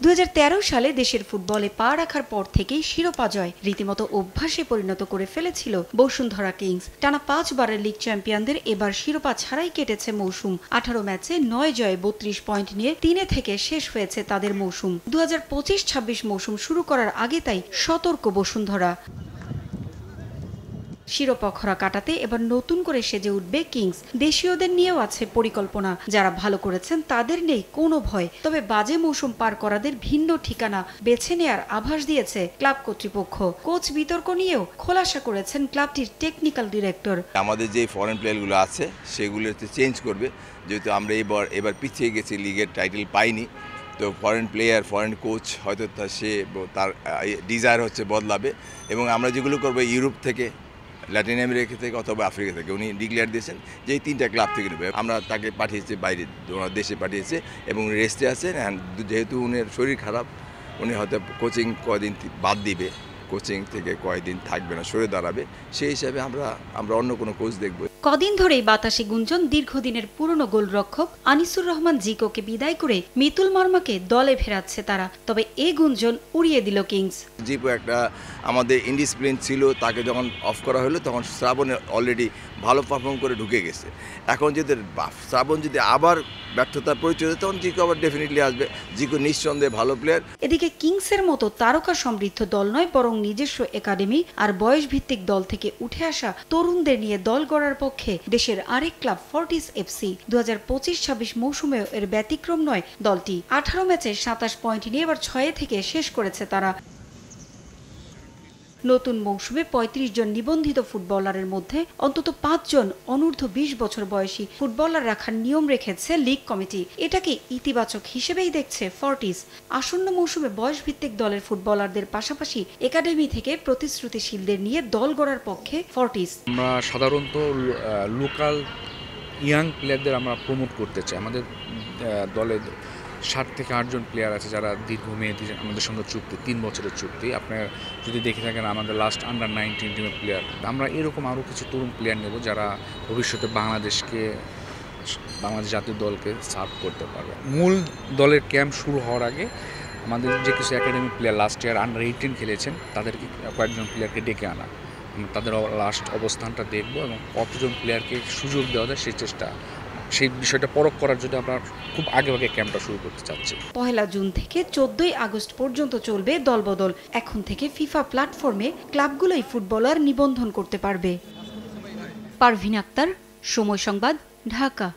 2013 সালে দেশের ফুটবলে পা রাখার পর থেকেই শিরোপা জয় রীতিমতো অভ্যাসে পরিণত করে ফেলেছিল বসুন্ধরা কিংস। টানা 5 বারের লিগ চ্যাম্পিয়নদের এবার শিরোপা ছাড়াই কেটেছে মৌসুম। 18 ম্যাচে 9 জয়ে 32 পয়েন্ট নিয়ে 3 থেকে শেষ হয়েছে তাদের মৌসুম। 2025-26 মৌসুম শুরু করার আগে তাই সতর্ক বসুন্ধরা। শিরোপা খরা কাটাতে এবার নতুন করে সেজে উঠবে কিংস। দেশীয়দের নিয়েও আছে পরিকল্পনা। যারা ভালো করেছেন তাদের নেই কোনো ভয়, তবে বাজে মৌসুম পার করাদের ভিন্ন ঠিকানা বেছে নেয়ার আভাস দিয়েছে ক্লাব কর্তৃপক্ষ। কোচ বিতর্ক নিয়েও খোলাসা করেছেন ক্লাবটির টেকনিক্যাল ডিরেক্টর। আমাদের যে ফরেন প্লেয়ারগুলো আছে সেগুলোতে চেঞ্জ করবে, যেহেতু আমরা এবার পিছিয়ে গেছি, লিগের টাইটেল পাইনি। তো ফরেন প্লেয়ার, ফরেন কোচ হয়তো তার ডিজায়ার হচ্ছে বদলাবে, এবং আমরা যেগুলো করবো ইউরোপ থেকে, ল্যাটিন আমেরিকা থেকে অথবা আফ্রিকা থেকে উনি ডিক্লেয়ার দিয়েছেন যে এই 3টা ক্লাব থেকে নেবে। আমরা তাকে পাঠিয়েছি বাইরে, ওনার দেশে পাঠিয়েছে এবং রেস্টে আছেন। যেহেতু উনার শরীর খারাপ, উনি হয়তো কোচিং কয়দিন বাদ দিবে, কোচিং থেকে কয়েকদিন থাকবে না, সরে দাঁড়াবে। সেই হিসাবে আমরা অন্য কোনো কোচ দেখব। কদিন ধরেই বাতাসে গুঞ্জন দীর্ঘদিনের পুরনো গোলরক্ষক আনিসুর রহমান জিকোকে বিদায় করে মিতুল মার্মাকে দলে ফেরাচ্ছে তারা। তবে এই গুঞ্জন উড়িয়ে দিল কিংস। জিকো একটা আমাদের ইনডিসিপ্লিন ছিল, তাকে যখন অফ করা হলো তখন শ্রাবণে অলরেডি ভালো পারফর্ম করে ঢুকে গেছে। এখন যদি শ্রাবণ যদি আবার ব্যর্থতার পরিচয় দেয় তখন জিকো আবার ডেফিনেটলি আসবে। জিকো নিঃসন্দেহে ভালো প্লেয়ার। এদিকে কিংসের মতো তারকা সমৃদ্ধ দল নয়, বরং নিজস্ব একাডেমি আর বয়স ভিত্তিক দল থেকে উঠে আসা তরুণদের নিয়ে দল গড়ার পক্ষে দেশের আরেক ক্লাব ফর্টিস এফসি। 2025-26 মৌসুমেও এর ব্যতিক্রম নয় দলটি। 18 ম্যাচে 27 পয়েন্ট নিয়ে এবার 6 থেকে শেষ করেছে তারা। নতুন মৌসুমে 35 জন নিবন্ধিত ফুটবলারের মধ্যে অন্তত 5 জন অনূর্ধ্ব 20 বছর বয়সী ফুটবলার রাখার নিয়ম রেখেছে লিগ কমিটি। এটাকে ইতিবাচক হিসেবেই দেখছে ফর্টিস। আসন্ন মৌসুমে বয়সভিত্তিক দলের ফুটবলারদের পাশাপাশি একাডেমি থেকে প্রতিশ্রুতিশীলদের নিয়ে দল গড়ার পক্ষে ফর্টিস। আমরা সাধারণত লোকাল ইয়াং প্লেয়ারদের আমরা প্রমোট করতে চাই। আমাদের দলে 7 থেকে 8 জন প্লেয়ার আছে যারা দীর্ঘমেয়াদী আমাদের সঙ্গে চুক্তি, 3 বছরের চুক্তি। আপনারা যদি দেখে থাকেন আমাদের লাস্ট আন্ডার-19 টিমের প্লেয়ার। আমরা এরকম আরও কিছু তরুণ প্লেয়ার নেব যারা ভবিষ্যতে বাংলাদেশ জাতীয় দলকে সার্ভ করতে পারবে। মূল দলের ক্যাম্প শুরু হওয়ার আগে আমাদের যে কিছু একাডেমি প্লেয়ার লাস্ট ইয়ার আন্ডার-18 খেলেছেন তাদেরকে কয়েকজন প্লেয়ারকে ডেকে আনা, তাদের লাস্ট অবস্থানটা দেখব এবং কতজন প্লেয়ারকে সুযোগ দেওয়া যায় সেই বিষয়টা পরখ করার জন্য আমরা খুব আগে ক্যাম্পটা শুরু করতে চাচ্ছি। 1 জুন থেকে 14 আগস্ট পর্যন্ত চলবে দলবদল। এখন থেকে ফিফা প্ল্যাটফর্মে ক্লাবগুলোই ফুটবলার নিবন্ধন করতে পারবে। পারভিন আক্তার, সময় সংবাদ, ঢাকা।